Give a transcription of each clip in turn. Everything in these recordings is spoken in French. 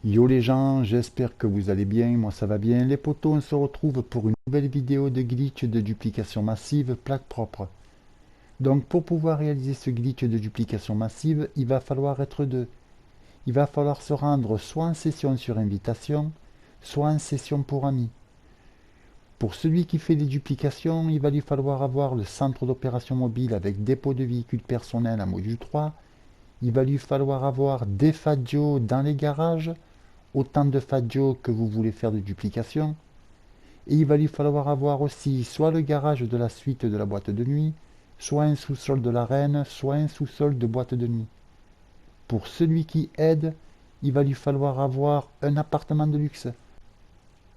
Yo les gens, j'espère que vous allez bien, moi ça va bien. Les potos, on se retrouve pour une nouvelle vidéo de glitch de duplication massive plaque propre. Donc pour pouvoir réaliser ce glitch de duplication massive, il va falloir être deux. Il va falloir se rendre soit en session sur invitation, soit en session pour amis. Pour celui qui fait des duplications, il va lui falloir avoir le centre d'opération mobile avec dépôt de véhicules personnels en module 3. Il va lui falloir avoir des Fadio dans les garages, autant de Fadio que vous voulez faire de duplication. Et il va lui falloir avoir aussi soit le garage de la suite de la boîte de nuit, soit un sous-sol de l'arène, soit un sous-sol de boîte de nuit. Pour celui qui aide, il va lui falloir avoir un appartement de luxe.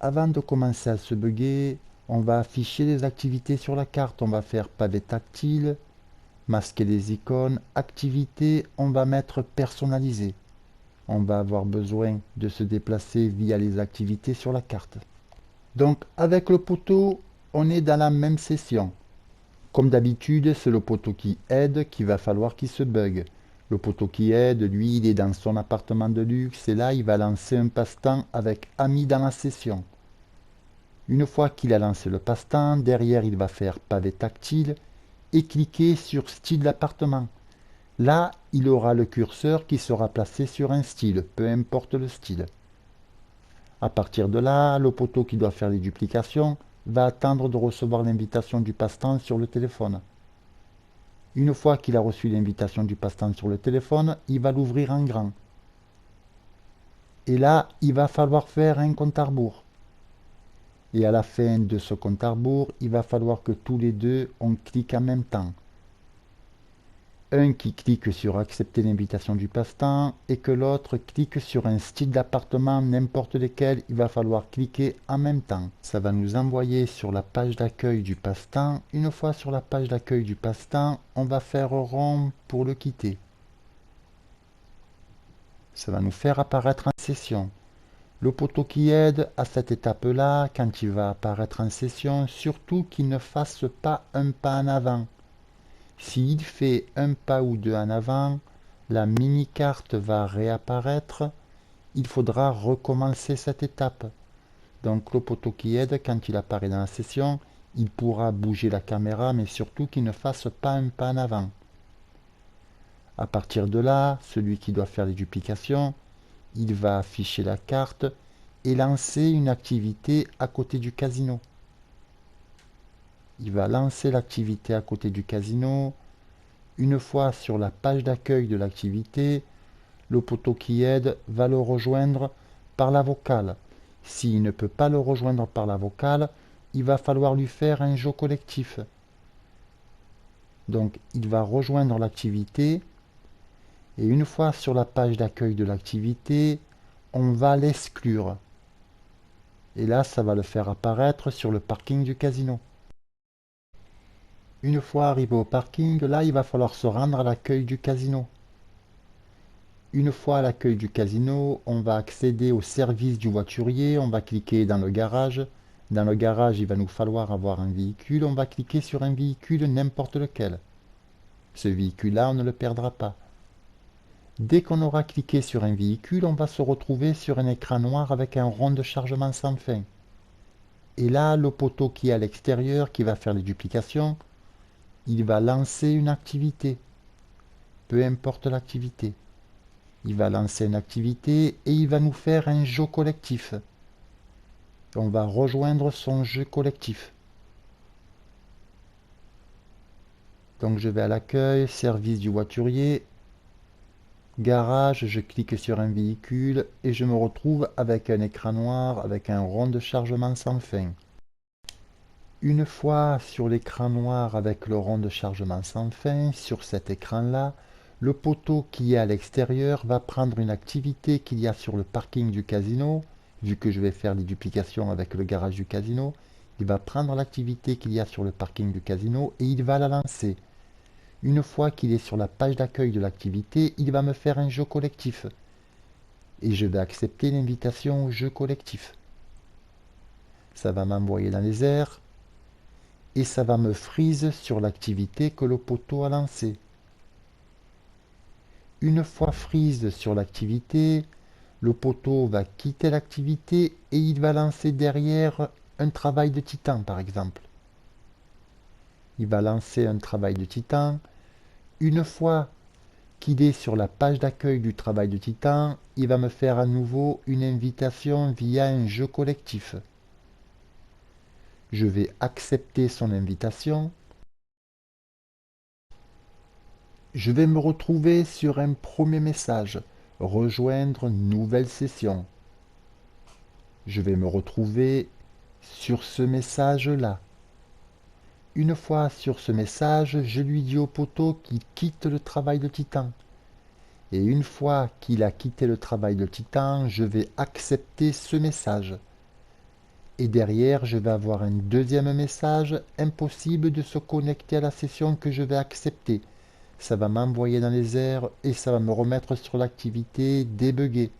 Avant de commencer à se bugger, on va afficher les activités sur la carte. On va faire pavé tactile, masquer les icônes, activités, on va mettre personnalisé. On va avoir besoin de se déplacer via les activités sur la carte. Donc avec le poteau, on est dans la même session. Comme d'habitude, c'est le poteau qui aide qu'il va falloir qu'il se bug. Le poteau qui aide, lui, il est dans son appartement de luxe et là, il va lancer un passe-temps avec Ami dans la session. Une fois qu'il a lancé le passe-temps, derrière, il va faire pavé tactile et cliquer sur style d'appartement. Là, il aura le curseur qui sera placé sur un style, peu importe le style. À partir de là, le poteau qui doit faire les duplications va attendre de recevoir l'invitation du passe-temps sur le téléphone. Une fois qu'il a reçu l'invitation du passe-temps sur le téléphone, il va l'ouvrir en grand. Et là, il va falloir faire un compte à rebours. Et à la fin de ce compte à rebours, il va falloir que tous les deux, on clique en même temps. Un qui clique sur accepter l'invitation du passe-temps et que l'autre clique sur un style d'appartement n'importe lequel, il va falloir cliquer en même temps. Ça va nous envoyer sur la page d'accueil du passe-temps. Une fois sur la page d'accueil du passe-temps, on va faire rond pour le quitter. Ça va nous faire apparaître en session. Le poteau qui aide à cette étape-là, quand il va apparaître en session, surtout qu'il ne fasse pas un pas en avant. S'il fait un pas ou deux en avant, la mini-carte va réapparaître. Il faudra recommencer cette étape. Donc le poteau qui aide, quand il apparaît dans la session, il pourra bouger la caméra, mais surtout qu'il ne fasse pas un pas en avant. À partir de là, celui qui doit faire les duplications, il va afficher la carte et lancer une activité à côté du casino. Il va lancer l'activité à côté du casino. Une fois sur la page d'accueil de l'activité, le poteau qui aide va le rejoindre par la vocale. S'il ne peut pas le rejoindre par la vocale, il va falloir lui faire un jeu collectif. Donc il va rejoindre l'activité et une fois sur la page d'accueil de l'activité, on va l'exclure. Et là, ça va le faire apparaître sur le parking du casino. Une fois arrivé au parking, là, il va falloir se rendre à l'accueil du casino. Une fois à l'accueil du casino, on va accéder au service du voiturier, on va cliquer dans le garage. Dans le garage, il va nous falloir avoir un véhicule, on va cliquer sur un véhicule n'importe lequel. Ce véhicule-là, on ne le perdra pas. Dès qu'on aura cliqué sur un véhicule, on va se retrouver sur un écran noir avec un rond de chargement sans fin. Et là, le poteau qui est à l'extérieur, qui va faire les duplications, il va lancer une activité. Peu importe l'activité. Il va lancer une activité et il va nous faire un jeu collectif. On va rejoindre son jeu collectif. Donc je vais à l'accueil, service du voiturier, garage, je clique sur un véhicule et je me retrouve avec un écran noir avec un rond de chargement sans fin. Une fois sur l'écran noir avec le rond de chargement sans fin, sur cet écran-là, le poteau qui est à l'extérieur va prendre une activité qu'il y a sur le parking du casino. Vu que je vais faire des duplications avec le garage du casino, il va prendre l'activité qu'il y a sur le parking du casino et il va la lancer. Une fois qu'il est sur la page d'accueil de l'activité, il va me faire un jeu collectif. Et je vais accepter l'invitation au jeu collectif. Ça va m'envoyer dans les airs. et ça va me freeze sur l'activité que le poteau a lancée. Une fois freeze sur l'activité, le poteau va quitter l'activité et il va lancer derrière un travail de titan par exemple. Il va lancer un travail de titan. Une fois qu'il est sur la page d'accueil du travail de titan, il va me faire à nouveau une invitation via un jeu collectif. Je vais accepter son invitation. Je vais me retrouver sur un premier message, rejoindre nouvelle session. Je vais me retrouver sur ce message-là. Une fois sur ce message, je lui dis au poteau qu'il quitte le travail de titan. Et une fois qu'il a quitté le travail de titan, je vais accepter ce message. Et derrière, je vais avoir un deuxième message, impossible de se connecter à la session que je vais accepter. Ça va m'envoyer dans les airs et ça va me remettre sur l'activité débuggée.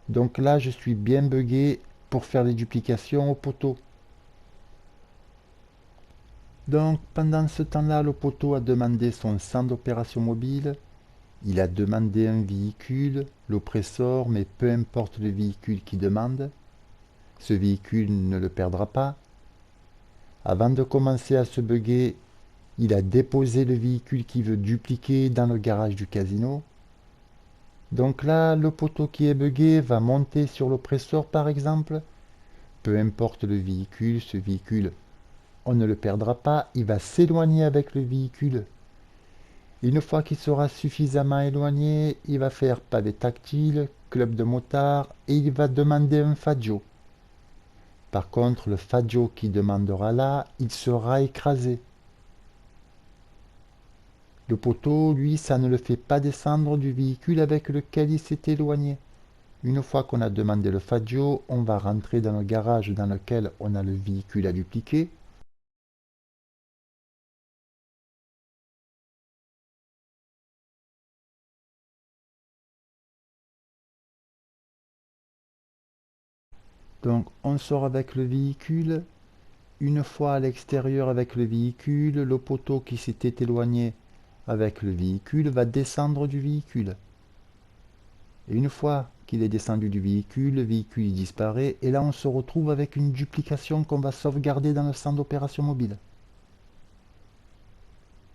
Donc là, je suis bien buggé pour faire les duplications au poteau. Donc pendant ce temps-là, le poteau a demandé son centre d'opération mobile. Il a demandé un véhicule, l'oppressor, mais peu importe le véhicule qu'il demande, ce véhicule ne le perdra pas. Avant de commencer à se bugger, il a déposé le véhicule qu'il veut dupliquer dans le garage du casino. Donc là, le poteau qui est buggé va monter sur l'oppressor par exemple. Peu importe le véhicule, ce véhicule, on ne le perdra pas. Il va s'éloigner avec le véhicule. Une fois qu'il sera suffisamment éloigné, il va faire pavé tactile, club de motard et il va demander un Faggio. Par contre, le Faggio qui demandera là, il sera écrasé. Le poteau, lui, ça ne le fait pas descendre du véhicule avec lequel il s'est éloigné. Une fois qu'on a demandé le Faggio, on va rentrer dans le garage dans lequel on a le véhicule à dupliquer. Donc on sort avec le véhicule. Une fois à l'extérieur avec le véhicule, le poteau qui s'était éloigné avec le véhicule va descendre du véhicule. Et une fois qu'il est descendu du véhicule, le véhicule disparaît et là on se retrouve avec une duplication qu'on va sauvegarder dans le centre d'opération mobile.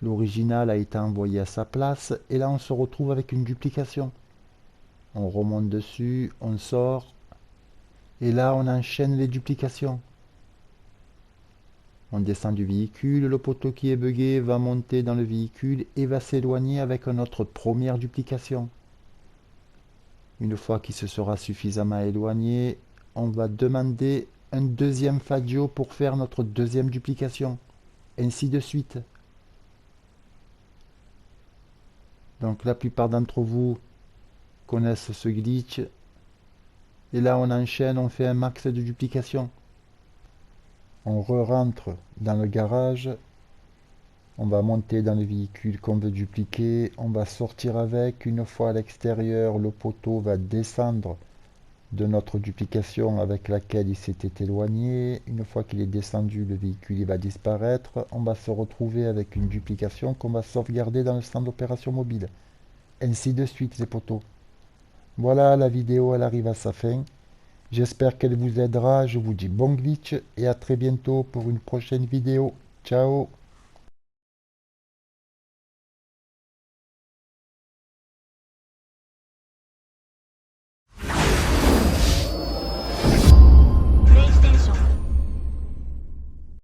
L'original a été envoyé à sa place et là on se retrouve avec une duplication. On remonte dessus, on sort et là on enchaîne les duplications. On descend du véhicule, le poteau qui est buggé va monter dans le véhicule et va s'éloigner avec notre première duplication. Une fois qu'il se sera suffisamment éloigné, on va demander un deuxième Faggio pour faire notre deuxième duplication. Ainsi de suite. Donc la plupart d'entre vous connaissent ce glitch. Et là on enchaîne, on fait un max de duplication. On re-rentre dans le garage. On va monter dans le véhicule qu'on veut dupliquer. On va sortir avec. Une fois à l'extérieur, le poteau va descendre de notre duplication avec laquelle il s'était éloigné. Une fois qu'il est descendu, le véhicule il va disparaître. On va se retrouver avec une duplication qu'on va sauvegarder dans le centre d'opération mobile. Ainsi de suite les poteaux. Voilà, la vidéo elle arrive à sa fin. J'espère qu'elle vous aidera. Je vous dis bon glitch et à très bientôt pour une prochaine vidéo. Ciao!